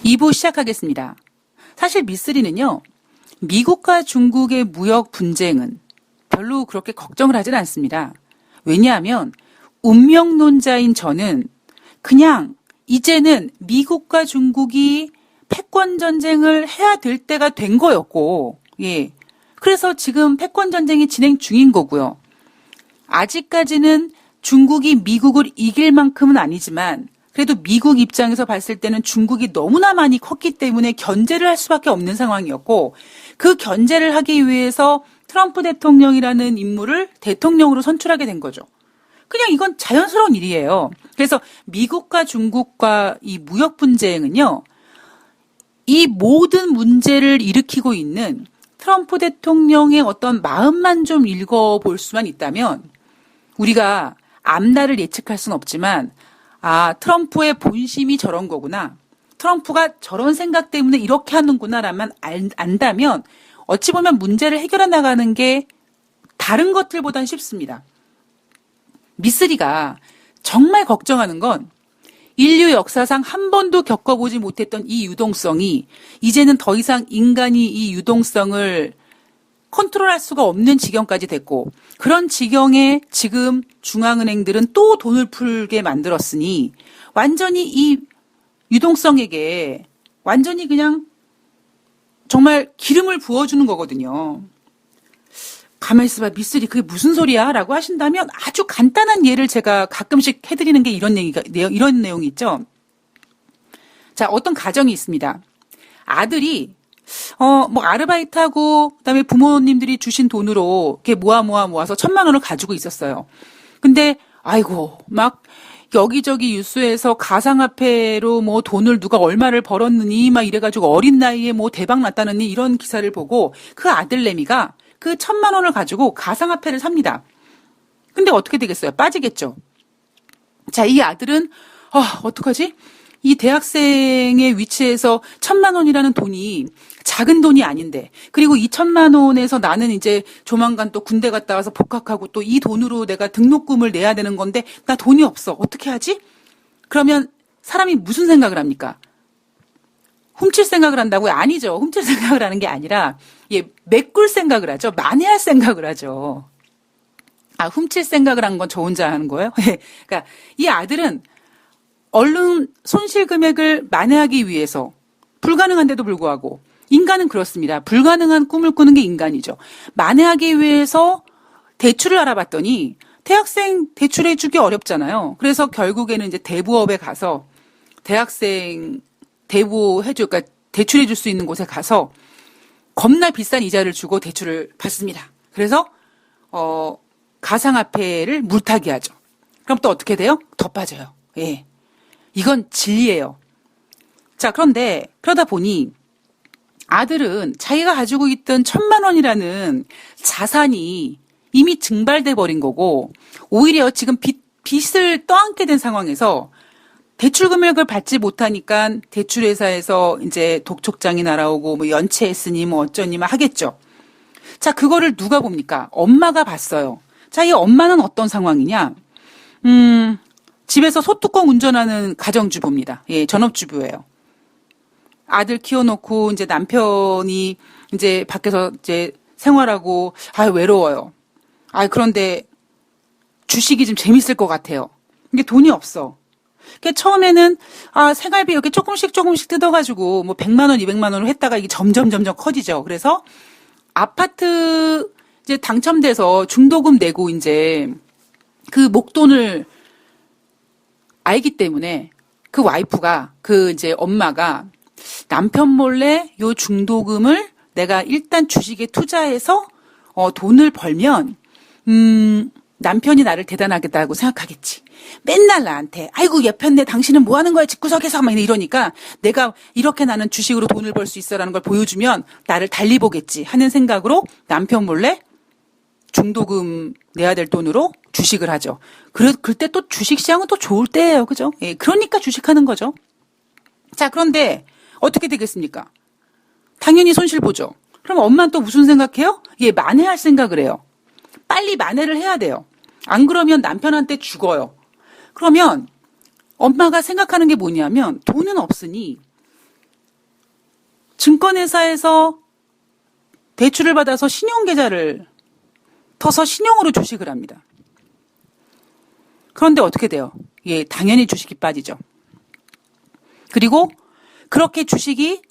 2부 시작하겠습니다. 사실 미쓰리는요, 미국과 중국의 무역 분쟁은 별로 그렇게 걱정을 하진 않습니다. 왜냐하면 운명론자인 저는 그냥 이제는 미국과 중국이 패권 전쟁을 해야 될 때가 된 거였고, 예. 그래서 지금 패권 전쟁이 진행 중인 거고요. 아직까지는 중국이 미국을 이길 만큼은 아니지만 그래도 미국 입장에서 봤을 때는 중국이 너무나 많이 컸기 때문에 견제를 할 수밖에 없는 상황이었고, 그 견제를 하기 위해서 트럼프 대통령이라는 인물을 대통령으로 선출하게 된 거죠. 그냥 이건 자연스러운 일이에요. 그래서 미국과 중국과 이 무역 분쟁은요, 이 모든 문제를 일으키고 있는 트럼프 대통령의 어떤 마음만 좀 읽어볼 수만 있다면 우리가 앞날을 예측할 수는 없지만 트럼프의 본심이 저런 거구나. 트럼프가 저런 생각 때문에 이렇게 하는구나라만 안다면 어찌 보면 문제를 해결해 나가는 게 다른 것들보단 쉽습니다. 미쓰리가 정말 걱정하는 건 인류 역사상 한 번도 겪어보지 못했던 이 유동성이 이제는 더 이상 인간이 이 유동성을 컨트롤할 수가 없는 지경까지 됐고, 그런 지경에 지금 중앙은행들은 또 돈을 풀게 만들었으니 완전히 이 유동성에게 완전히 그냥 정말 기름을 부어주는 거거든요. 가만히 있어봐, 미쓰리 그게 무슨 소리야? 라고 하신다면 아주 간단한 예를 제가 가끔씩 해드리는 게 이런 내용이 있죠. 자, 어떤 가정이 있습니다. 아들이 아르바이트하고 그다음에 부모님들이 주신 돈으로 이렇게 모아서 1,000만 원을 가지고 있었어요. 근데 아이고 막 여기저기 뉴스에서 가상화폐로 뭐 돈을 누가 얼마를 벌었느니 막 이래가지고 어린 나이에 뭐 대박 났다느니 이런 기사를 보고 그 아들내미가 그 1,000만 원을 가지고 가상화폐를 삽니다. 근데 어떻게 되겠어요? 빠지겠죠. 자, 이 아들은 어떡하지? 이 대학생의 위치에서 1,000만 원이라는 돈이 작은 돈이 아닌데, 그리고 이 1,000만 원에서 나는 이제 조만간 또 군대 갔다 와서 복학하고 또 이 돈으로 내가 등록금을 내야 되는 건데 나 돈이 없어. 어떻게 하지? 그러면 사람이 무슨 생각을 합니까? 훔칠 생각을 한다고요? 아니죠. 훔칠 생각을 하는 게 아니라 메꿀 생각을 하죠. 만회할 생각을 하죠. 훔칠 생각을 한 건 저 혼자 하는 거예요? 그러니까 이 아들은 얼른 손실 금액을 만회하기 위해서 불가능한데도 불구하고 인간은 그렇습니다. 불가능한 꿈을 꾸는 게 인간이죠. 만회하기 위해서 대출을 알아봤더니 대학생 대출해주기 어렵잖아요. 그래서 결국에는 이제 대부업에 가서 대학생 그러니까 대출해줄 수 있는 곳에 가서 겁나 비싼 이자를 주고 대출을 받습니다. 그래서 가상화폐를 물타기 하죠. 그럼 또 어떻게 돼요? 더 빠져요. 예. 이건 진리예요. 자, 그런데 그러다 보니 아들은 자기가 가지고 있던 1,000만 원이라는 자산이 이미 증발돼 버린 거고, 오히려 지금 빚을 떠안게 된 상황에서 대출 금액을 받지 못하니까 대출회사에서 이제 독촉장이 날아오고 뭐 연체했으니 뭐 어쩌니 막 하겠죠. 자, 그거를 누가 봅니까? 엄마가 봤어요. 자, 이 엄마는 어떤 상황이냐? 집에서 소뚜껑 운전하는 가정주부입니다. 예, 전업주부예요. 아들 키워놓고 이제 남편이 이제 밖에서 이제 생활하고 외로워요. 그런데 주식이 좀 재밌을 것 같아요. 이게 돈이 없어. 그러니까 처음에는 생활비 이렇게 조금씩 뜯어가지고 뭐 100만 원, 200만 원을 했다가 이게 점점 커지죠. 그래서 아파트 이제 당첨돼서 중도금 내고 이제 그 목돈을 알기 때문에 그 와이프가 이제 엄마가 남편 몰래 요 중도금을 내가 일단 주식에 투자해서 돈을 벌면 남편이 나를 대단하겠다고 생각하겠지. 맨날 나한테 아이고 예편네 당신은 뭐 하는 거야 집구석에서 막 이러니까 내가 이렇게 나는 주식으로 돈을 벌 수 있어라는 걸 보여주면 나를 달리 보겠지 하는 생각으로 남편 몰래 중도금 내야 될 돈으로 주식을 하죠. 그때 또 주식시장은 또 좋을 때예요. 그죠? 예, 그러니까 주식하는 거죠. 자, 그런데 어떻게 되겠습니까? 당연히 손실 보죠. 그럼 엄마는 또 무슨 생각해요? 만회할 생각을 해요. 빨리 만회를 해야 돼요. 안 그러면 남편한테 죽어요. 그러면 엄마가 생각하는 게 뭐냐면 돈은 없으니 증권회사에서 대출을 받아서 신용계좌를 터서 신용으로 주식을 합니다. 그런데 어떻게 돼요? 예, 당연히 주식이 빠지죠. 그리고 그렇게 주식이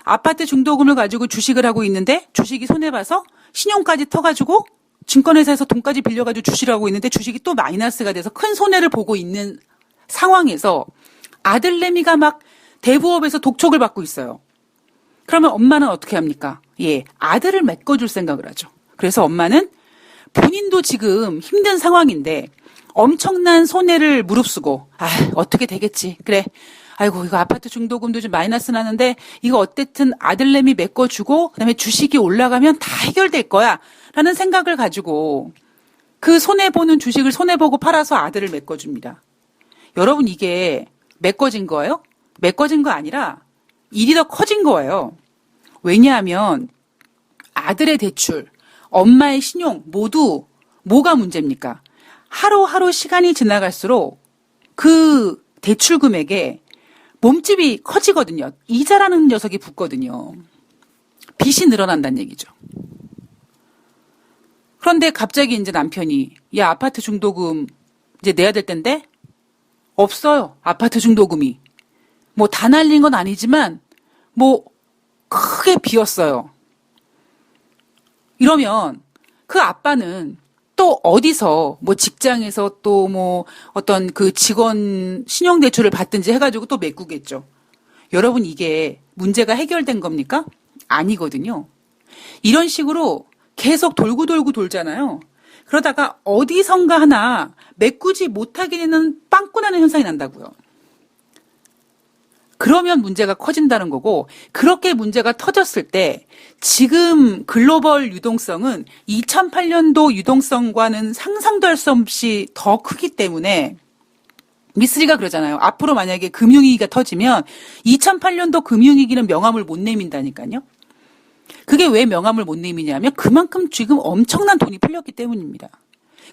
아파트 중도금을 가지고 주식을 하고 있는데 주식이 손해봐서 신용까지 터가지고 증권회사에서 돈까지 빌려가지고 주식을 하고 있는데 주식이 또 마이너스가 돼서 큰 손해를 보고 있는 상황에서 아들내미가 막 대부업에서 독촉을 받고 있어요. 그러면 엄마는 어떻게 합니까? 예, 아들을 메꿔줄 생각을 하죠. 그래서 엄마는 본인도 지금 힘든 상황인데 엄청난 손해를 무릅쓰고 어떻게 되겠지. 그래. 아이고 이거 아파트 중도금도 좀 마이너스 나는데 이거 어쨌든 아들내미 메꿔주고 그다음에 주식이 올라가면 다 해결될 거야 라는 생각을 가지고 그 손해보는 주식을 손해보고 팔아서 아들을 메꿔줍니다. 여러분 이게 메꿔진 거예요? 메꿔진 거 아니라 일이 더 커진 거예요. 왜냐하면 아들의 대출, 엄마의 신용 모두 뭐가 문제입니까? 하루하루 시간이 지나갈수록 그 대출 금액에 몸집이 커지거든요. 이자라는 녀석이 붙거든요. 빚이 늘어난다는 얘기죠. 그런데 갑자기 이제 남편이 야 아파트 중도금 이제 내야 될 텐데 없어요. 아파트 중도금이. 뭐 다 날린 건 아니지만 뭐 크게 비었어요. 이러면 그 아빠는 또 어디서 뭐 직장에서 또 뭐 어떤 그 직원 신용대출을 받든지 해가지고 또 메꾸겠죠. 여러분 이게 문제가 해결된 겁니까? 아니거든요. 이런 식으로 계속 돌고 돌잖아요. 그러다가 어디선가 하나 메꾸지 못하게 되는 빵꾸 나는 현상이 난다고요. 그러면 문제가 커진다는 거고 그렇게 문제가 터졌을 때 지금 글로벌 유동성은 2008년도 유동성과는 상상도 할 수 없이 더 크기 때문에 미쓰리가 그러잖아요. 앞으로 만약에 금융위기가 터지면 2008년도 금융위기는 명함을 못 내민다니까요. 그게 왜 명함을 못 내미냐면 그만큼 지금 엄청난 돈이 풀렸기 때문입니다.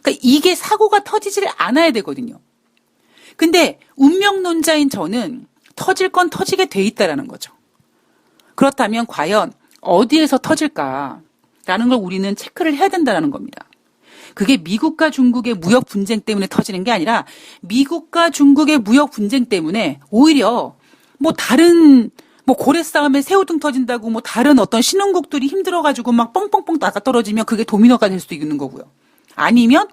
그러니까 이게 사고가 터지질 않아야 되거든요. 근데 운명론자인 저는 터질 건 터지게 돼 있다라는 거죠. 그렇다면 과연 어디에서 터질까라는 걸 우리는 체크를 해야 된다는 겁니다. 그게 미국과 중국의 무역 분쟁 때문에 터지는 게 아니라 미국과 중국의 무역 분쟁 때문에 오히려 뭐 다른 뭐 고래 싸움에 새우등 터진다고 뭐 다른 어떤 신흥국들이 힘들어가지고 막 뻥뻥뻥 나가 떨어지면 그게 도미노가 될 수도 있는 거고요. 아니면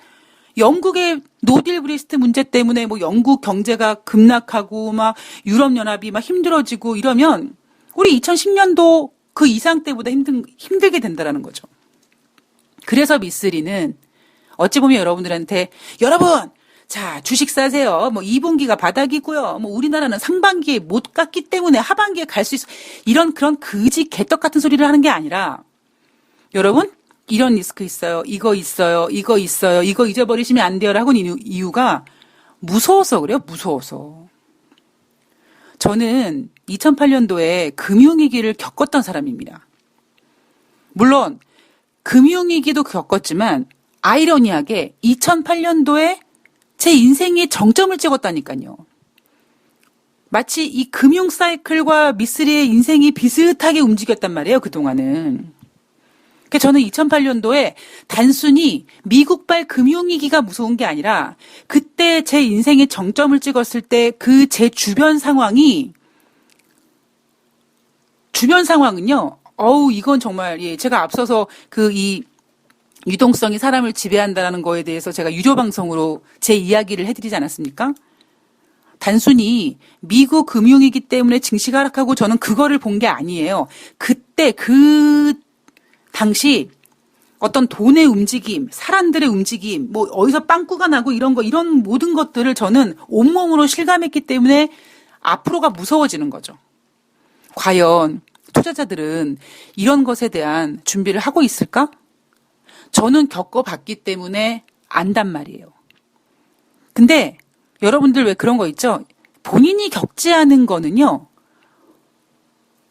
영국의 노딜 브리스트 문제 때문에 뭐 영국 경제가 급락하고 막 유럽연합이 막 힘들어지고 이러면 우리 2010년도 그 이상 때보다 힘들게 된다라는 거죠. 그래서 미쓰리는 어찌 보면 여러분들한테 여러분 자 주식 사세요. 뭐 2분기가 바닥이고요. 뭐 우리나라는 상반기에 못 갔기 때문에 하반기에 갈 수 있어. 이런 그런 거지 개떡 같은 소리를 하는 게 아니라 여러분 이런 리스크 있어요. 이거 있어요. 이거 있어요. 이거 잊어버리시면 안 돼요라고 하는 이유가 무서워서 그래요. 무서워서. 저는 2008년도에 금융위기를 겪었던 사람입니다. 물론 금융위기도 겪었지만 아이러니하게 2008년도에 제 인생이 정점을 찍었다니까요. 마치 이 금융 사이클과 미쓰리의 인생이 비슷하게 움직였단 말이에요. 그동안은. 저는 2008년도에 단순히 미국발 금융위기가 무서운 게 아니라 그때 제 인생의 정점을 찍었을 때 그 제 주변 상황은요. 이건 정말 예, 제가 앞서서 이 유동성이 사람을 지배한다는 거에 대해서 제가 유료 방송으로 제 이야기를 해드리지 않았습니까? 단순히 미국 금융위기 때문에 증시가 하락하고 저는 그거를 본 게 아니에요. 그때 그 당시 어떤 돈의 움직임, 사람들의 움직임, 뭐 어디서 빵꾸가 나고 이런 모든 것들을 저는 온몸으로 실감했기 때문에 앞으로가 무서워지는 거죠. 과연 투자자들은 이런 것에 대한 준비를 하고 있을까? 저는 겪어봤기 때문에 안단 말이에요. 근데 여러분들 왜 그런 거 있죠? 본인이 겪지 않은 거는요.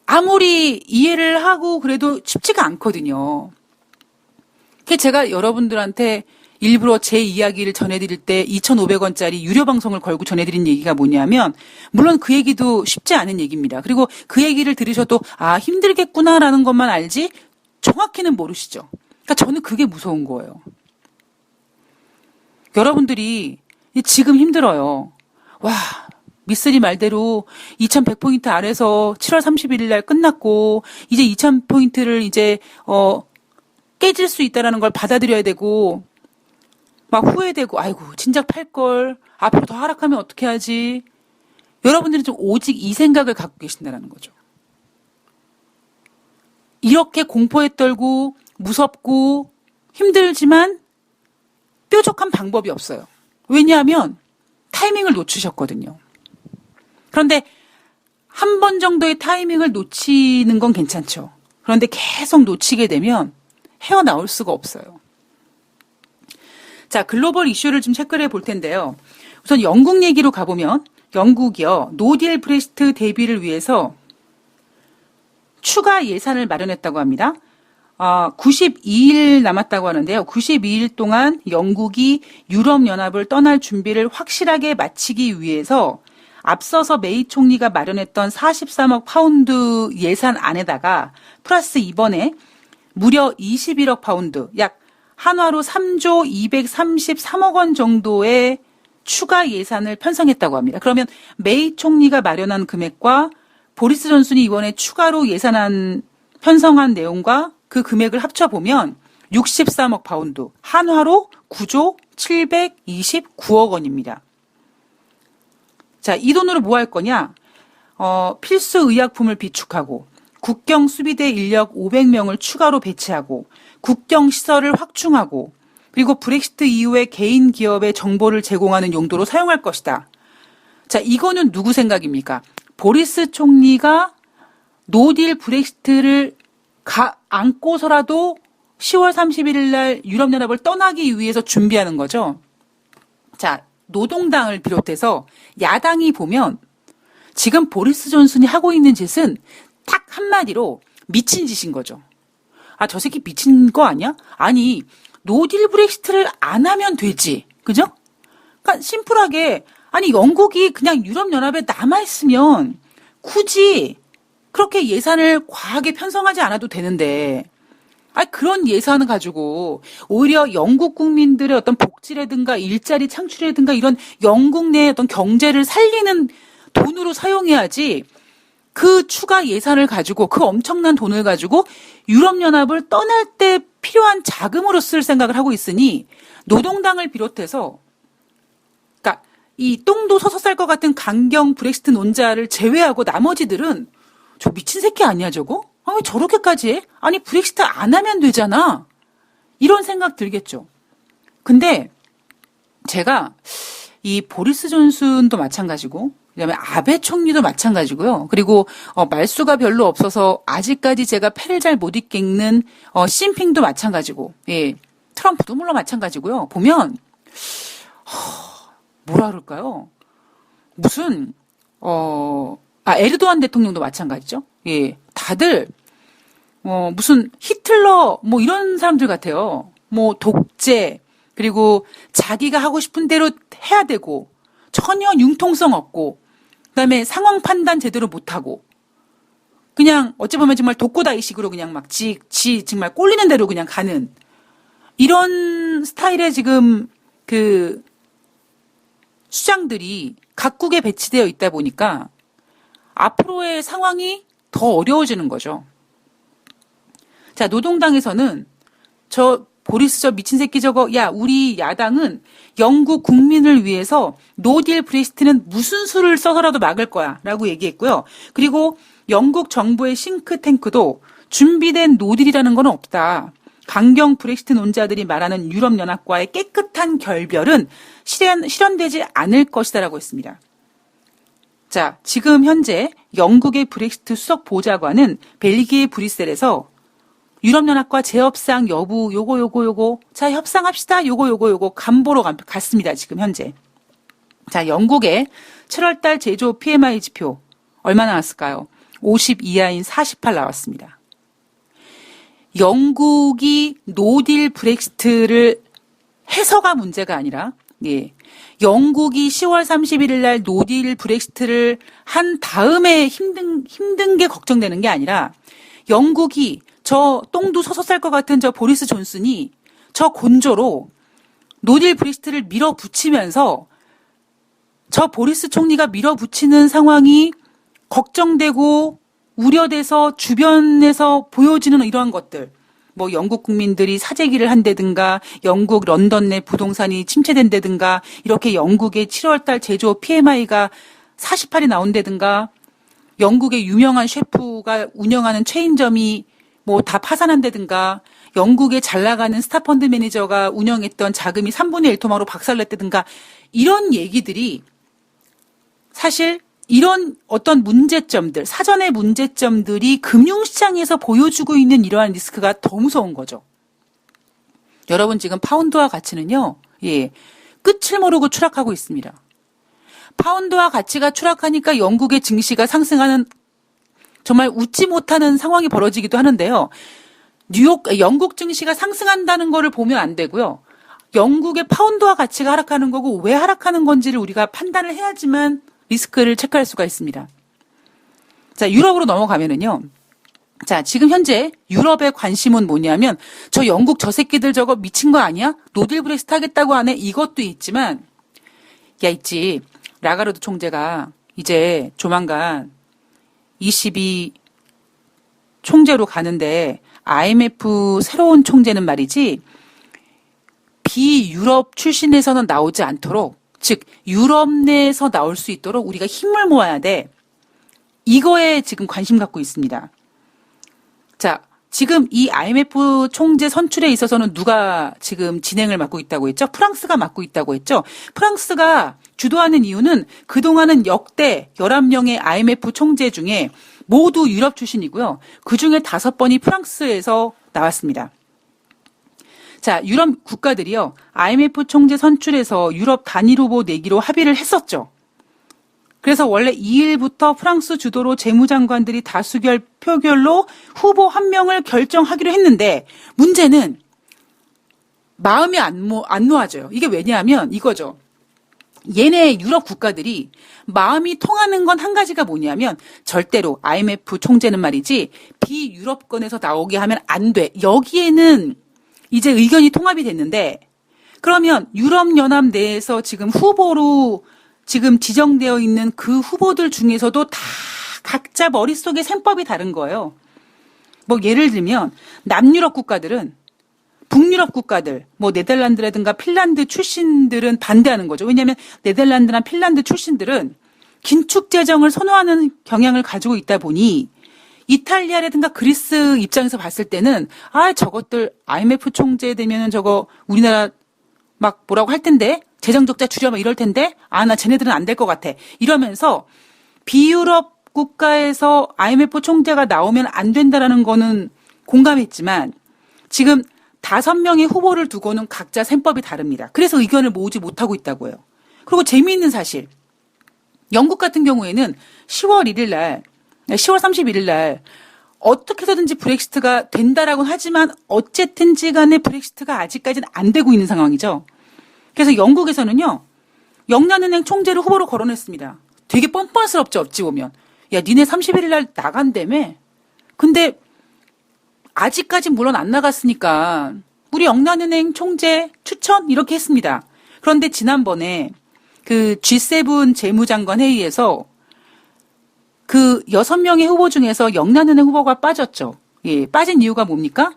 아무리 이해를 하고 그래도 쉽지가 않거든요. 제가 여러분들한테 일부러 제 이야기를 전해드릴 때 2,500원짜리 유료 방송을 걸고 전해드린 얘기가 뭐냐면, 물론 그 얘기도 쉽지 않은 얘기입니다. 그리고 그 얘기를 들으셔도 아, 힘들겠구나라는 것만 알지 정확히는 모르시죠. 그러니까 저는 그게 무서운 거예요. 여러분들이 지금 힘들어요. 와, 미쓰리 말대로 2,100포인트 아래서 7월 31일 날 끝났고 이제 2,000포인트를 이제 깨질 수 있다라는 걸 받아들여야 되고 막 후회되고 아이고 진작 팔걸 앞으로 더 하락하면 어떻게 하지. 여러분들은 좀 오직 이 생각을 갖고 계신다는 거죠. 이렇게 공포에 떨고 무섭고 힘들지만 뾰족한 방법이 없어요. 왜냐하면 타이밍을 놓치셨거든요. 그런데 한 번 정도의 타이밍을 놓치는 건 괜찮죠. 그런데 계속 놓치게 되면 헤어나올 수가 없어요. 자, 글로벌 이슈를 좀 체크를 해볼 텐데요. 우선 영국 얘기로 가보면 영국이요. 노딜 브렉시트 대비를 위해서 추가 예산을 마련했다고 합니다. 92일 남았다고 하는데요. 92일 동안 영국이 유럽연합을 떠날 준비를 확실하게 마치기 위해서 앞서서 메이 총리가 마련했던 43억 파운드 예산안에다가 플러스 이번에 무려 21억 파운드, 약 한화로 3조 233억 원 정도의 추가 예산을 편성했다고 합니다. 그러면 메이 총리가 마련한 금액과 보리스 존슨이 이번에 추가로 예산안 편성한 내용과 그 금액을 합쳐보면 63억 파운드, 한화로 9조 729억 원입니다. 자, 이 돈으로 뭐 할 거냐? 필수 의약품을 비축하고 국경 수비대 인력 500명을 추가로 배치하고 국경 시설을 확충하고 그리고 브렉시트 이후에 개인 기업의 정보를 제공하는 용도로 사용할 것이다. 자, 이거는 누구 생각입니까? 보리스 총리가 노딜 브렉시트를 안고서라도 10월 31일 날 유럽연합을 떠나기 위해서 준비하는 거죠. 자, 노동당을 비롯해서 야당이 보면 지금 보리스 존슨이 하고 있는 짓은 딱 한마디로 미친 짓인 거죠. 아, 저 새끼 미친 거 아니야? 아니, 노딜 브렉시트를 안 하면 되지. 그죠? 그러니까 심플하게 아니 영국이 그냥 유럽연합에 남아있으면 굳이 그렇게 예산을 과하게 편성하지 않아도 되는데 그런 예산을 가지고 오히려 영국 국민들의 어떤 복지라든가 일자리 창출이라든가 이런 영국 내의 어떤 경제를 살리는 돈으로 사용해야지 그 추가 예산을 가지고 그 엄청난 돈을 가지고 유럽연합을 떠날 때 필요한 자금으로 쓸 생각을 하고 있으니 노동당을 비롯해서 그러니까 이 똥도 서서 쌀 것 같은 강경 브렉시트 논자를 제외하고 나머지들은 저 미친 새끼 아니야 저거? 왜 저렇게까지 해? 아니 브렉시트 안 하면 되잖아. 이런 생각 들겠죠. 근데 제가 이 보리스 존슨도 마찬가지고 그다음에 아베 총리도 마찬가지고요. 그리고 말수가 별로 없어서 아직까지 제가 패를 잘 못 읽겠는 시진핑도 마찬가지고, 예, 트럼프도 물론 마찬가지고요. 보면 뭐라 그럴까요? 무슨 에르도안 대통령도 마찬가지죠. 예, 다들 무슨 히틀러 뭐 이런 사람들 같아요. 뭐 독재 그리고 자기가 하고 싶은 대로 해야 되고 전혀 융통성 없고 그다음에 상황 판단 제대로 못하고 그냥 어찌 보면 정말 독고다이식으로 그냥 막 지 정말 꼴리는 대로 그냥 가는 이런 스타일의 지금 그 수장들이 각국에 배치되어 있다 보니까 앞으로의 상황이 더 어려워지는 거죠. 자, 노동당에서는 보리스 저 미친 새끼 저거, 야, 우리 야당은 영국 국민을 위해서 노딜 브렉시트는 무슨 수를 써서라도 막을 거야 라고 얘기했고요. 그리고 영국 정부의 싱크탱크도 준비된 노딜이라는 건 없다. 강경 브렉시트 논자들이 말하는 유럽연합과의 깨끗한 결별은 실현되지 않을 것이다 라고 했습니다. 자, 지금 현재 영국의 브렉시트 수석 보좌관은 벨기에 브뤼셀에서 유럽연합과 재협상 여부 요거 자 협상합시다 요거 간보러 갔습니다. 지금 현재. 자, 영국의 7월달 제조 PMI 지표 얼마 나왔을까요? 50 이하인 48 나왔습니다. 영국이 노딜 브렉시트를 해서가 문제가 아니라, 예. 영국이 10월 31일 날 노딜 브렉시트를 한 다음에 힘든 게 걱정되는 게 아니라, 영국이 저 똥도 서서 쌀 것 같은 저 보리스 존슨이 저 곤조로 노딜 브렉시트를 밀어붙이면서 저 보리스 총리가 밀어붙이는 상황이 걱정되고 우려돼서 주변에서 보여지는 이러한 것들, 뭐 영국 국민들이 사재기를 한다든가 영국 런던 내 부동산이 침체된다든가 이렇게 영국의 7월달 제조업 PMI가 48이 나온다든가 영국의 유명한 셰프가 운영하는 체인점이 뭐 다 파산한다든가 영국의 잘 나가는 스타펀드 매니저가 운영했던 자금이 3분의 1 토막으로 박살냈다든가 이런 얘기들이 사실 이런 어떤 문제점들, 사전의 문제점들이 금융시장에서 보여주고 있는 이러한 리스크가 더 무서운 거죠. 여러분 지금 파운드화 가치는요, 예, 끝을 모르고 추락하고 있습니다. 파운드화 가치가 추락하니까 영국의 증시가 상승하는 정말 웃지 못하는 상황이 벌어지기도 하는데요. 영국 증시가 상승한다는 거를 보면 안 되고요. 영국의 파운드화 가치가 하락하는 거고 왜 하락하는 건지를 우리가 판단을 해야지만 리스크를 체크할 수가 있습니다. 자, 유럽으로 넘어가면은요. 자, 지금 현재 유럽의 관심은 뭐냐면 저 영국 저 새끼들 저거 미친 거 아니야? 노딜 브렉시트 하겠다고 하네? 이것도 있지만 야, 있지. 라가르드 총재가 이제 조만간 22 총재로 가는데 IMF 새로운 총재는 말이지 비유럽 출신에서는 나오지 않도록 즉 유럽 내에서 나올 수 있도록 우리가 힘을 모아야 돼. 이거에 지금 관심 갖고 있습니다. 자, 지금 이 IMF 총재 선출에 있어서는 누가 지금 진행을 맡고 있다고 했죠? 프랑스가 맡고 있다고 했죠? 프랑스가 주도하는 이유는 그동안은 역대 11명의 IMF 총재 중에 모두 유럽 출신이고요. 그중에 5번이 프랑스에서 나왔습니다. 자, 유럽 국가들이요. IMF 총재 선출에서 유럽 단일 후보 내기로 합의를 했었죠. 그래서 원래 2일부터 프랑스 주도로 재무장관들이 다수결 표결로 후보 1명을 결정하기로 했는데 문제는 마음이 안 놓아져요. 이게 왜냐하면 이거죠. 얘네 유럽 국가들이 마음이 통하는 건 한 가지가 뭐냐면 절대로 IMF 총재는 말이지 비유럽권에서 나오게 하면 안 돼. 여기에는 이제 의견이 통합이 됐는데 그러면 유럽연합 내에서 지금 후보로 지금 지정되어 있는 그 후보들 중에서도 다 각자 머릿속에 셈법이 다른 거예요. 뭐 예를 들면 남유럽 국가들은 북유럽 국가들, 뭐 네덜란드라든가 핀란드 출신들은 반대하는 거죠. 왜냐하면 네덜란드나 핀란드 출신들은 긴축 재정을 선호하는 경향을 가지고 있다 보니 이탈리아라든가 그리스 입장에서 봤을 때는 저것들 IMF 총재 되면은 저거 우리나라 막 뭐라고 할 텐데 재정 적자 줄여 막 이럴 텐데 나 쟤네들은 안 될 것 같아. 이러면서 비유럽 국가에서 IMF 총재가 나오면 안 된다라는 거는 공감했지만 지금 5명의 후보를 두고는 각자 셈법이 다릅니다. 그래서 의견을 모으지 못하고 있다고 해요. 그리고 재미있는 사실. 영국 같은 경우에는 10월 31일 날 어떻게 해서든지 브렉시트가 된다라고는 하지만 어쨌든지 간에 브렉시트가 아직까지는 안 되고 있는 상황이죠. 그래서 영국에서는요. 영란은행 총재를 후보로 거론했습니다. 되게 뻔뻔스럽죠. 어찌 보면. 야, 니네 31일 날 나간다며? 근데 아직까지 물론 안 나갔으니까 우리 영란은행 총재 추천 이렇게 했습니다. 그런데 지난번에 그 G7 재무장관 회의에서 그 6명의 후보 중에서 영란은행 후보가 빠졌죠. 예, 빠진 이유가 뭡니까?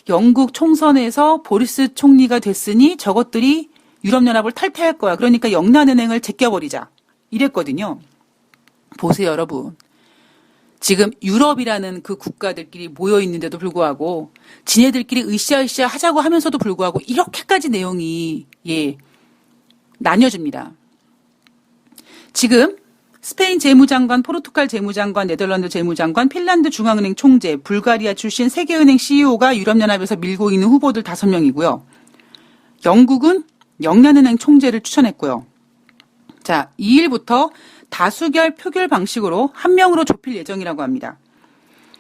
영국 총선에서 보리스 총리가 됐으니 저것들이 유럽연합을 탈퇴할 거야. 그러니까 영란은행을 제껴버리자. 이랬거든요. 보세요, 여러분. 지금 유럽이라는 그 국가들끼리 모여 있는데도 불구하고 지네들끼리 으쌰으쌰 하자고 하면서도 불구하고 이렇게까지 내용이 나뉘어집니다. 지금 스페인 재무장관, 포르투갈 재무장관, 네덜란드 재무장관, 핀란드 중앙은행 총재, 불가리아 출신 세계은행 CEO가 유럽연합에서 밀고 있는 후보들 5명이고요. 영국은 영란은행 총재를 추천했고요. 자, 2일부터 다수결 표결 방식으로 1명으로 좁힐 예정이라고 합니다.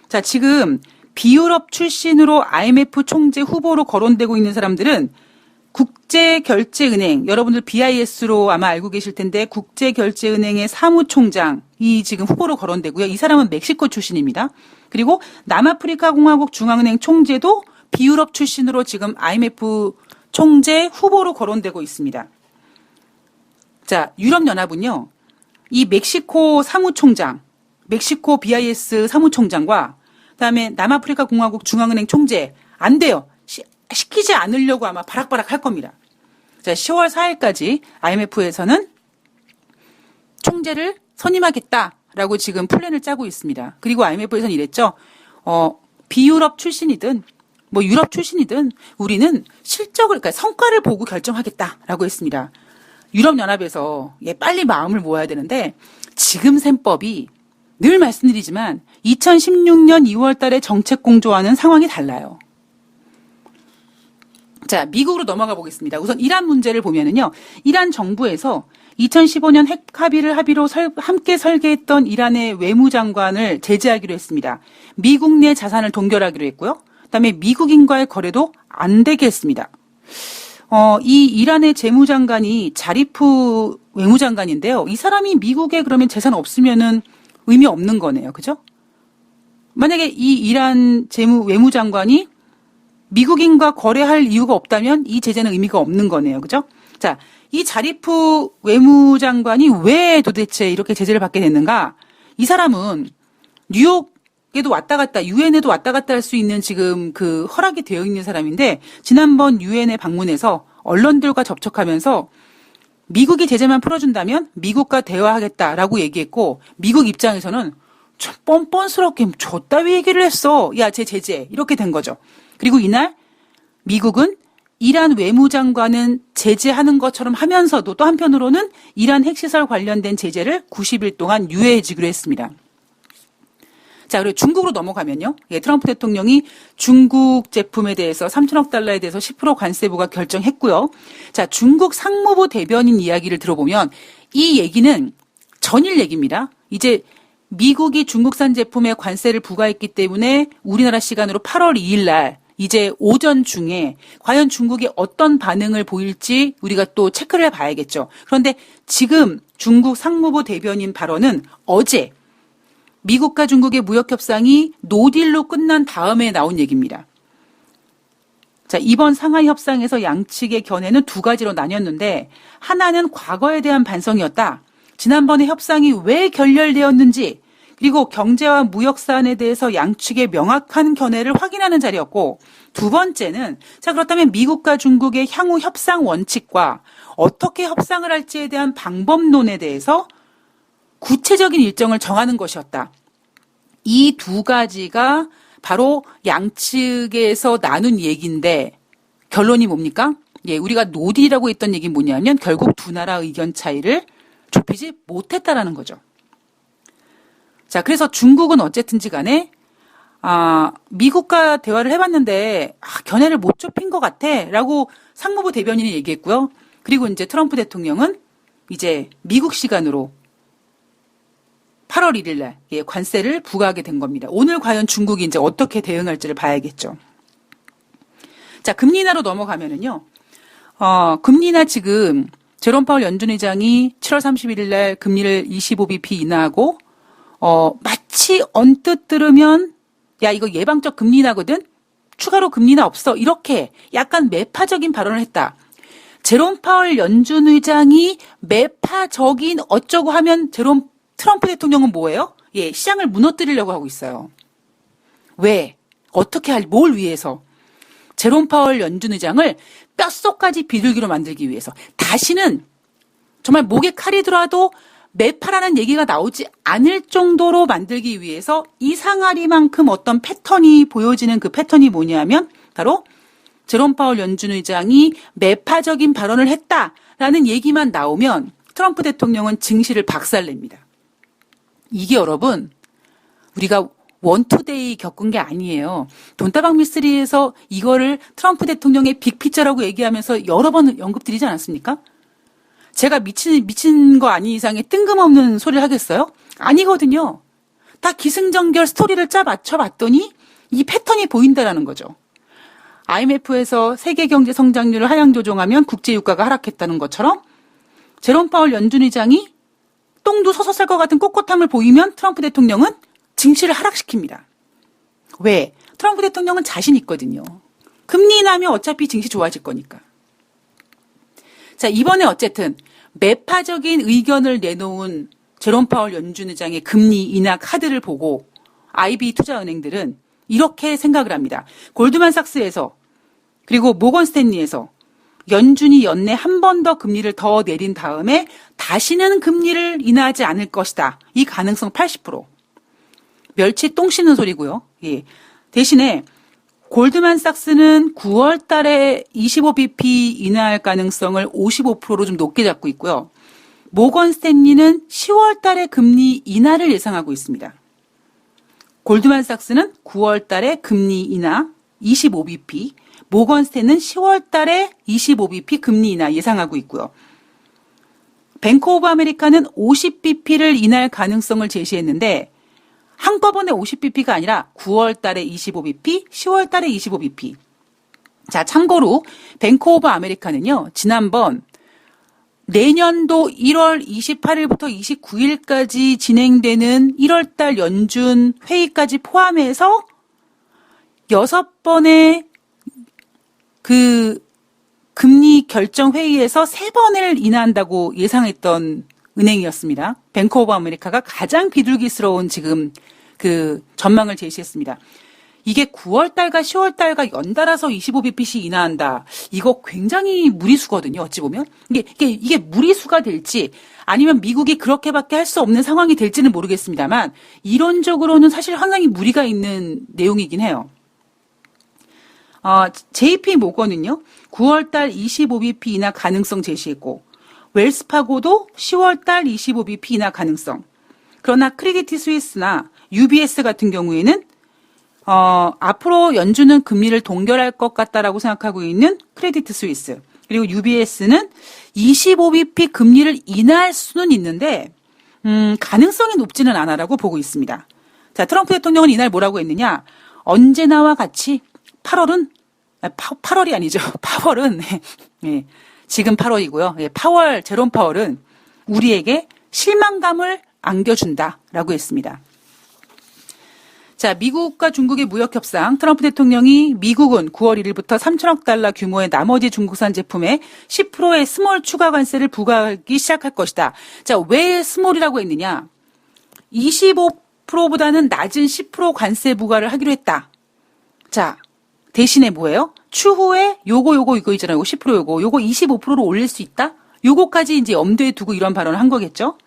자, 지금 비유럽 출신으로 IMF 총재 후보로 거론되고 있는 사람들은 국제결제은행, 여러분들 BIS로 아마 알고 계실 텐데 국제결제은행의 사무총장이 지금 후보로 거론되고요. 이 사람은 멕시코 출신입니다. 그리고 남아프리카 공화국 중앙은행 총재도 비유럽 출신으로 지금 IMF 총재 후보로 거론되고 있습니다. 자, 유럽연합은요. 이 멕시코 사무총장, 멕시코 BIS 사무총장과 그다음에 남아프리카 공화국 중앙은행 총재 안 돼요. 시키지 않으려고 아마 바락바락 할 겁니다. 자, 10월 4일까지 IMF에서는 총재를 선임하겠다라고 지금 플랜을 짜고 있습니다. 그리고 IMF에서는 이랬죠. 비유럽 출신이든 뭐 유럽 출신이든 우리는 실적을, 그러니까 성과를 보고 결정하겠다라고 했습니다. 유럽연합에서 빨리 마음을 모아야 되는데 지금 셈법이 늘 말씀드리지만 2016년 2월 달에 정책 공조와는 상황이 달라요. 자, 미국으로 넘어가 보겠습니다. 우선 이란 문제를 보면은요. 이란 정부에서 2015년 핵 합의로 함께 설계했던 이란의 외무장관을 제재하기로 했습니다. 미국 내 자산을 동결하기로 했고요. 그다음에 미국인과의 거래도 안 되게 했습니다. 이 이란의 재무장관이 자리프 외무장관인데요. 이 사람이 미국에 그러면 재산 없으면은 의미 없는 거네요. 그죠? 만약에 이 이란 외무장관이 미국인과 거래할 이유가 없다면 이 제재는 의미가 없는 거네요. 그죠? 자, 이 자리프 외무장관이 왜 도대체 이렇게 제재를 받게 됐는가? 이 사람은 뉴욕에도 왔다 갔다, 유엔에도 왔다 갔다 할 수 있는 지금 그 허락이 되어 있는 사람인데, 지난번 유엔에 방문해서 언론들과 접촉하면서 미국이 제재만 풀어준다면 미국과 대화하겠다라고 얘기했고, 미국 입장에서는 참 뻔뻔스럽게 저 따위 얘기를 했어. 야, 제 제재. 이렇게 된 거죠. 그리고 이날 미국은 이란 외무장관은 제재하는 것처럼 하면서도 또 한편으로는 이란 핵시설 관련된 제재를 90일 동안 유예해주기로 했습니다. 자, 그리고 중국으로 넘어가면요. 트럼프 대통령이 중국 제품에 대해서 3천억 달러에 대해서 10% 관세 부과 결정했고요. 자, 중국 상무부 대변인 이야기를 들어보면 이 얘기는 전일 얘기입니다. 이제 미국이 중국산 제품에 관세를 부과했기 때문에 우리나라 시간으로 8월 2일 날 이제 오전 중에 과연 중국이 어떤 반응을 보일지 우리가 또 체크를 해봐야겠죠. 그런데 지금 중국 상무부 대변인 발언은 어제 미국과 중국의 무역협상이 노딜로 끝난 다음에 나온 얘기입니다. 자, 이번 상하이 협상에서 양측의 견해는 두 가지로 나뉘었는데 하나는 과거에 대한 반성이었다. 지난번에 협상이 왜 결렬되었는지 그리고 경제와 무역 사안에 대해서 양측의 명확한 견해를 확인하는 자리였고 두 번째는 자 그렇다면 미국과 중국의 향후 협상 원칙과 어떻게 협상을 할지에 대한 방법론에 대해서 구체적인 일정을 정하는 것이었다. 이 두 가지가 바로 양측에서 나눈 얘기인데 결론이 뭡니까? 우리가 노딜이라고 했던 얘기는 뭐냐면 결국 두 나라 의견 차이를 좁히지 못했다라는 거죠. 자, 그래서 중국은 어쨌든지 간에 미국과 대화를 해봤는데 견해를 못 좁힌 것 같아라고 상무부 대변인이 얘기했고요. 그리고 이제 트럼프 대통령은 이제 미국 시간으로 8월 1일 날 관세를 부과하게 된 겁니다. 오늘 과연 중국이 이제 어떻게 대응할지를 봐야겠죠. 자, 금리 인하로 넘어가면은요. 금리 인하 지금 제롬 파월 연준 의장이 7월 31일 날 금리를 25bp 인하하고 마치 언뜻 들으면 야 이거 예방적 금리 인하거든. 추가로 금리 인하 없어. 이렇게 약간 매파적인 발언을 했다. 제롬 파월 연준 의장이 매파적인 어쩌고 하면 트럼프 대통령은 뭐예요? 시장을 무너뜨리려고 하고 있어요. 왜? 어떻게 뭘 위해서? 제롬 파월 연준 의장을 뼛속까지 비둘기로 만들기 위해서 다시는 정말 목에 칼이 들어와도 매파라는 얘기가 나오지 않을 정도로 만들기 위해서 이상하리만큼 어떤 패턴이 보여지는 그 패턴이 뭐냐면 바로 제롬 파월 연준 의장이 매파적인 발언을 했다라는 얘기만 나오면 트럼프 대통령은 증시를 박살냅니다. 이게 여러분 우리가 원투데이 겪은 게 아니에요. 돈다방 미스터리에서 이거를 트럼프 대통령의 빅피처라고 얘기하면서 여러 번 언급드리지 않았습니까? 제가 미친 거 아닌 이상의 뜬금없는 소리를 하겠어요? 아니거든요. 다 기승전결 스토리를 짜 맞춰봤더니 이 패턴이 보인다라는 거죠. IMF에서 세계 경제 성장률을 하향 조정하면 국제 유가가 하락했다는 것처럼 제롬 파월 연준 의장이 똥도 서서 쌀 것 같은 꼿꼿함을 보이면 트럼프 대통령은 증시를 하락시킵니다. 왜? 트럼프 대통령은 자신 있거든요. 금리 인하하면 어차피 증시 좋아질 거니까. 자, 이번에 어쨌든 매파적인 의견을 내놓은 제롬 파월 연준 의장의 금리 인하 카드를 보고 IB 투자은행들은 이렇게 생각을 합니다. 골드만삭스에서 그리고 모건 스탠리에서 연준이 연내 한 번 더 금리를 더 내린 다음에 다시는 금리를 인하하지 않을 것이다. 이 가능성 80%. 멸치 똥 씻는 소리고요. 예. 대신에 골드만삭스는 9월 달에 25bp 인하할 가능성을 55%로 좀 높게 잡고 있고요. 모건 스탠리는 10월 달에 금리 인하를 예상하고 있습니다. 골드만삭스는 9월 달에 금리 인하 25bp, 모건 스탠은 10월 달에 25bp 금리 인하 예상하고 있고요. 뱅크 오브 아메리카는 50bp를 인하할 가능성을 제시했는데 한꺼번에 50bp가 아니라 9월 달에 25bp, 10월 달에 25bp. 자, 참고로 뱅크 오브 아메리카는요. 지난번 내년도 1월 28일부터 29일까지 진행되는 1월 달 연준 회의까지 포함해서 6번의 그 금리 결정 회의에서 3번을 인하한다고 예상했던 은행이었습니다. 뱅크 오브 아메리카가 가장 비둘기스러운 지금 그 전망을 제시했습니다. 이게 9월 달과 10월 달과 연달아서 25bp씩 인하한다. 이거 굉장히 무리수거든요. 어찌 보면. 이게 무리수가 될지 아니면 미국이 그렇게밖에 할 수 없는 상황이 될지는 모르겠습니다만 이론적으로는 사실 상당히 무리가 있는 내용이긴 해요. JP 모건은요. 9월 달 25bp 인하 가능성 제시했고 웰스파고도 10월 달 25bp 인하 가능성. 그러나 크레디트 스위스나 UBS 같은 경우에는 앞으로 연준은 금리를 동결할 것 같다라고 생각하고 있는 크레디트 스위스 그리고 UBS는 25bp 금리를 인하할 수는 있는데 가능성이 높지는 않아라고 보고 있습니다. 자, 트럼프 대통령은 이날 뭐라고 했느냐? 언제나와 같이 8월이 아니죠. 파월은 예, 지금 8월이고요. 예, 제롬 파월은 우리에게 실망감을 안겨준다라고 했습니다. 자, 미국과 중국의 무역 협상, 트럼프 대통령이 미국은 9월 1일부터 3천억 달러 규모의 나머지 중국산 제품에 10%의 스몰 추가 관세를 부과하기 시작할 것이다. 자, 왜 스몰이라고 했느냐? 25%보다는 낮은 10% 관세 부과를 하기로 했다. 자, 대신에 뭐예요? 추후에 이거 있잖아요. 요거 10% 요거 25%로 올릴 수 있다? 요거까지 이제 염두에 두고 이런 발언을 한 거겠죠?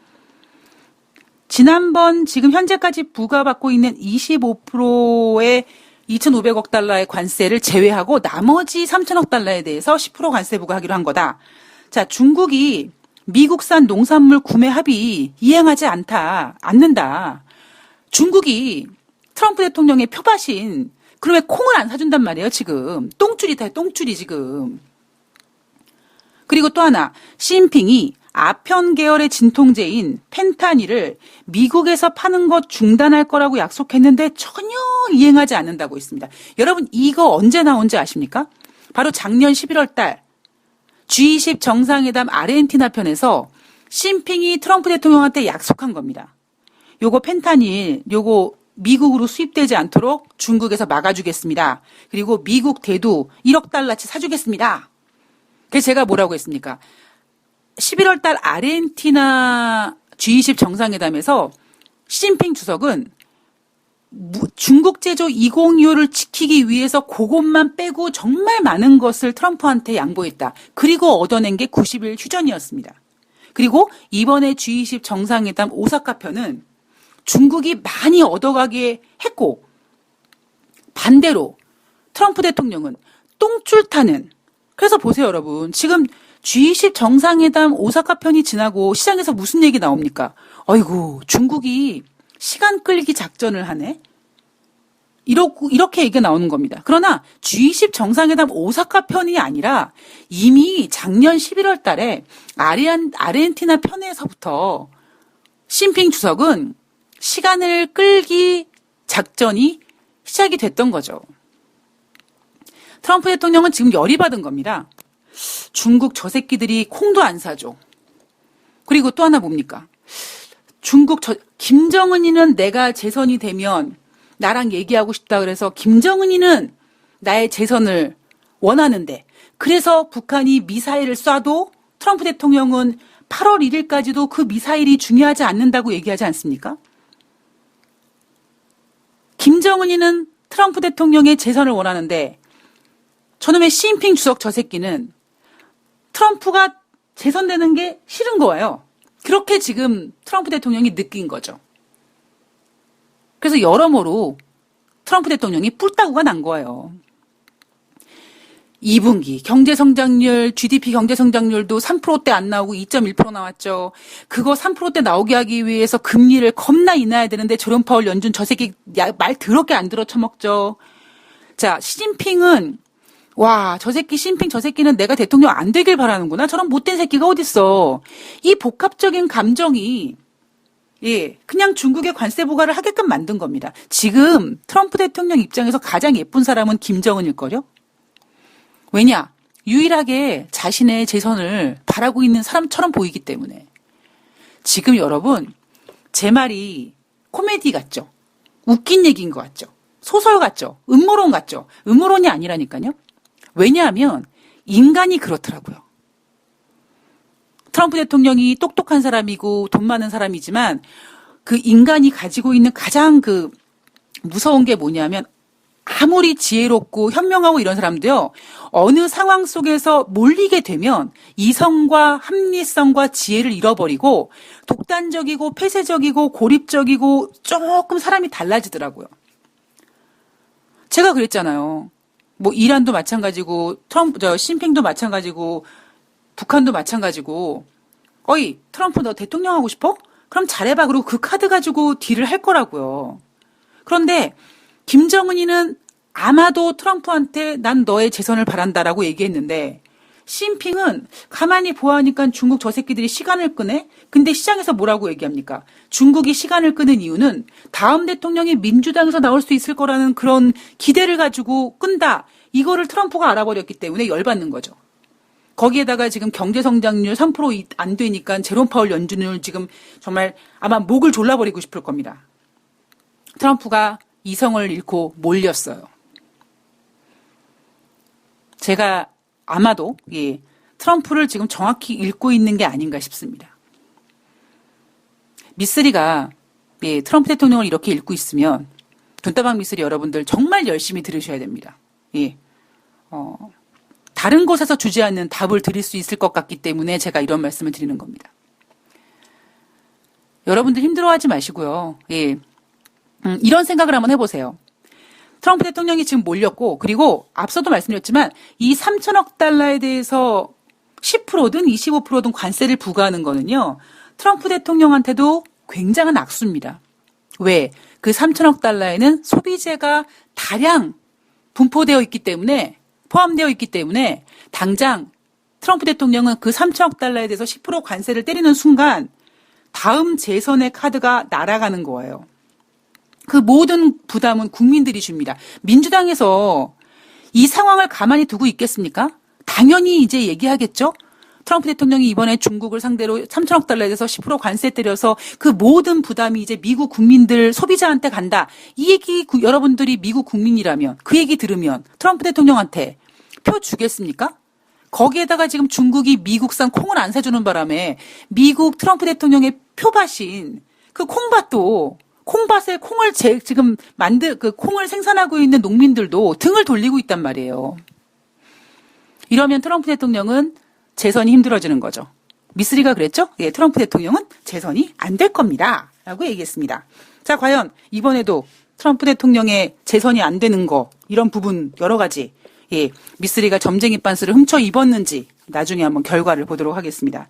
지난번 지금 현재까지 부과받고 있는 25%의 2,500억 달러의 관세를 제외하고 나머지 3천억 달러에 대해서 10% 관세 부과하기로 한 거다. 자, 중국이 미국산 농산물 구매 합의 이행하지 않는다. 중국이 트럼프 대통령의 표밭인 그럼 왜 콩을 안 사준단 말이에요, 지금. 똥줄이 지금. 그리고 또 하나, 시진핑이 아편 계열의 진통제인 펜타닐을 미국에서 파는 것 중단할 거라고 약속했는데 전혀 이행하지 않는다고 했습니다. 여러분, 이거 언제 나온지 아십니까? 바로 작년 11월 달 G20 정상회담 아르헨티나 편에서 시진핑이 트럼프 대통령한테 약속한 겁니다. 요거 펜타닐, 요거 미국으로 수입되지 않도록 중국에서 막아주겠습니다. 그리고 미국 대두 1억 달러치 사주겠습니다. 그래서 제가 뭐라고 했습니까? 11월 달 아르헨티나 G20 정상회담에서 시진핑 주석은 중국 제조 2025를 지키기 위해서 그것만 빼고 정말 많은 것을 트럼프한테 양보했다. 그리고 얻어낸 게 90일 휴전이었습니다. 그리고 이번에 G20 정상회담 오사카 편은 중국이 많이 얻어가게 했고 반대로 트럼프 대통령은 똥줄 타는 그래서 보세요 여러분. 지금 G20 정상회담 오사카 편이 지나고 시장에서 무슨 얘기 나옵니까? 아이고 중국이 시간 끌기 작전을 하네. 이렇게 얘기가 나오는 겁니다. 그러나 G20 정상회담 오사카 편이 아니라 이미 작년 11월 달에 아르헨티나 편에서부터 시진핑 주석은 시간을 끌기 작전이 시작이 됐던 거죠. 트럼프 대통령은 지금 열이 받은 겁니다. 중국 저 새끼들이 콩도 안 사줘. 그리고 또 하나 뭡니까? 김정은이는 내가 재선이 되면 나랑 얘기하고 싶다 그래서 김정은이는 나의 재선을 원하는데 그래서 북한이 미사일을 쏴도 트럼프 대통령은 8월 1일까지도 그 미사일이 중요하지 않는다고 얘기하지 않습니까? 김정은이는 트럼프 대통령의 재선을 원하는데 저놈의 시진핑 주석 저 새끼는 트럼프가 재선되는 게 싫은 거예요. 그렇게 지금 트럼프 대통령이 느낀 거죠. 그래서 여러모로 트럼프 대통령이 뿔따구가 난 거예요. 2분기 경제성장률, GDP 경제성장률도 3%대 안 나오고 2.1% 나왔죠. 그거 3%대 나오게 하기 위해서 금리를 겁나 인하해야 되는데 제롬 파월 연준 저 새끼 말 더럽게 안 들어 처먹죠. 자, 시진핑은 와, 저 새끼 시진핑 저 새끼는 내가 대통령 안 되길 바라는구나. 저런 못된 새끼가 어딨어. 이 복합적인 감정이 그냥 중국의 관세 부과를 하게끔 만든 겁니다. 지금 트럼프 대통령 입장에서 가장 예쁜 사람은 김정은일걸요? 왜냐? 유일하게 자신의 재선을 바라고 있는 사람처럼 보이기 때문에. 지금 여러분, 제 말이 코미디 같죠? 웃긴 얘기인 것 같죠? 소설 같죠? 음모론 같죠? 음모론이 아니라니까요? 왜냐하면 인간이 그렇더라고요. 트럼프 대통령이 똑똑한 사람이고 돈 많은 사람이지만 그 인간이 가지고 있는 가장 그 무서운 게 뭐냐면 아무리 지혜롭고 현명하고 이런 사람도요. 어느 상황 속에서 몰리게 되면 이성과 합리성과 지혜를 잃어버리고 독단적이고 폐쇄적이고 고립적이고 조금 사람이 달라지더라고요. 제가 그랬잖아요. 뭐 이란도 마찬가지고 시진핑도 마찬가지고 북한도 마찬가지고 어이 트럼프 너 대통령 하고 싶어? 그럼 잘해봐. 그리고 그 카드 가지고 딜을 할 거라고요. 그런데 김정은이는 아마도 트럼프한테 난 너의 재선을 바란다라고 얘기했는데 시진핑은 가만히 보아하니까 중국 저 새끼들이 시간을 끄네? 근데 시장에서 뭐라고 얘기합니까? 중국이 시간을 끄는 이유는 다음 대통령이 민주당에서 나올 수 있을 거라는 그런 기대를 가지고 끈다. 이거를 트럼프가 알아버렸기 때문에 열받는 거죠. 거기에다가 지금 경제성장률 3%안 되니까 제롬 파월 연준을 지금 정말 아마 목을 졸라버리고 싶을 겁니다. 트럼프가 이성을 잃고 몰렸어요. 제가 아마도 트럼프를 지금 정확히 읽고 있는 게 아닌가 싶습니다. 미쓰리가 트럼프 대통령을 이렇게 읽고 있으면 돈다방 미쓰리 여러분들 정말 열심히 들으셔야 됩니다. 다른 곳에서 주지 않는 답을 드릴 수 있을 것 같기 때문에 제가 이런 말씀을 드리는 겁니다. 여러분들 힘들어하지 마시고요. 이런 생각을 한번 해보세요. 트럼프 대통령이 지금 몰렸고 그리고 앞서도 말씀드렸지만 이 3천억 달러에 대해서 10%든 25%든 관세를 부과하는 거는요. 트럼프 대통령한테도 굉장한 악수입니다. 왜? 그 3천억 달러에는 소비재가 다량 분포되어 있기 때문에 포함되어 있기 때문에 당장 트럼프 대통령은 그 3천억 달러에 대해서 10% 관세를 때리는 순간 다음 재선의 카드가 날아가는 거예요. 그 모든 부담은 국민들이 줍니다. 민주당에서 이 상황을 가만히 두고 있겠습니까? 당연히 이제 얘기하겠죠? 트럼프 대통령이 이번에 중국을 상대로 3천억 달러에 대해서 10% 관세 때려서 그 모든 부담이 이제 미국 국민들 소비자한테 간다. 이 얘기 여러분들이 미국 국민이라면 그 얘기 들으면 트럼프 대통령한테 표 주겠습니까? 거기에다가 지금 중국이 미국산 콩을 안 사주는 바람에 미국 트럼프 대통령의 표밭인 그 콩밭도 콩밭에 콩을 지금 그 콩을 생산하고 있는 농민들도 등을 돌리고 있단 말이에요. 이러면 트럼프 대통령은 재선이 힘들어지는 거죠. 미쓰리가 그랬죠? 트럼프 대통령은 재선이 안 될 겁니다. 라고 얘기했습니다. 자, 과연 이번에도 트럼프 대통령의 재선이 안 되는 거, 이런 부분 여러 가지, 미쓰리가 점쟁이 빤스를 훔쳐 입었는지 나중에 한번 결과를 보도록 하겠습니다.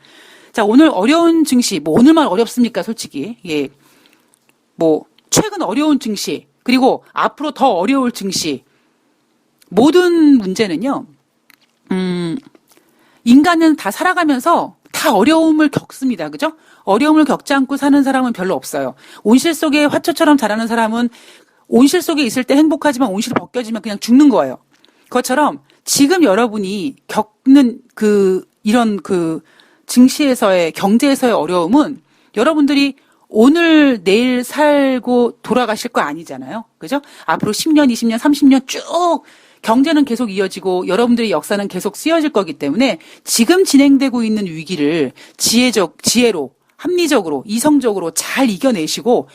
자, 오늘 어려운 증시, 오늘만 어렵습니까, 솔직히. 최근 어려운 증시, 그리고 앞으로 더 어려울 증시, 모든 문제는요, 인간은 다 살아가면서 다 어려움을 겪습니다. 그죠? 어려움을 겪지 않고 사는 사람은 별로 없어요. 온실 속에 화초처럼 자라는 사람은 온실 속에 있을 때 행복하지만 온실이 벗겨지면 그냥 죽는 거예요. 것처럼 지금 여러분이 겪는 이런 증시에서의 경제에서의 어려움은 여러분들이 오늘 내일 살고 돌아가실 거 아니잖아요. 그죠? 앞으로 10년, 20년, 30년 쭉 경제는 계속 이어지고 여러분들의 역사는 계속 쓰여질 거기 때문에 지금 진행되고 있는 위기를 지혜로, 합리적으로, 이성적으로 잘 이겨내시고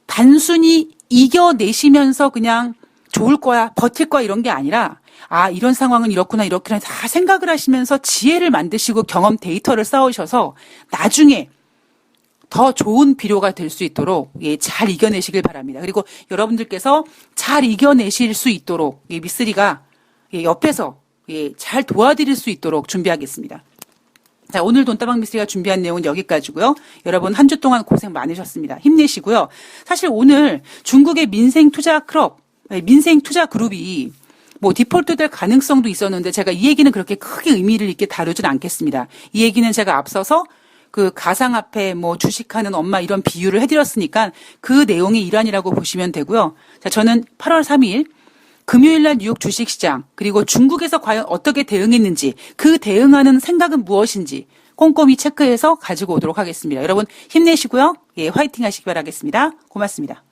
단순히 이겨내시면서 그냥 좋을 거야, 버틸 거야 이런 게 아니라 이런 상황은 이렇구나 다 생각을 하시면서 지혜를 만드시고 경험 데이터를 쌓으셔서 나중에 더 좋은 비료가 될 수 있도록 잘 이겨내시길 바랍니다. 그리고 여러분들께서 잘 이겨내실 수 있도록 미쓰리가 옆에서 잘 도와드릴 수 있도록 준비하겠습니다. 자, 오늘 돈다방 미쓰리가 준비한 내용은 여기까지고요. 여러분 한 주 동안 고생 많으셨습니다. 힘내시고요. 사실 오늘 중국의 민생 투자 그룹이 디폴트 될 가능성도 있었는데 제가 이 얘기는 그렇게 크게 의미를 있게 다루진 않겠습니다. 이 얘기는 제가 앞서서 가상화폐, 주식하는 엄마 이런 비유를 해드렸으니까 그 내용의 일환이라고 보시면 되고요. 자, 저는 8월 3일 금요일날 뉴욕 주식시장 그리고 중국에서 과연 어떻게 대응했는지 그 대응하는 생각은 무엇인지 꼼꼼히 체크해서 가지고 오도록 하겠습니다. 여러분 힘내시고요. 화이팅 하시기 바라겠습니다. 고맙습니다.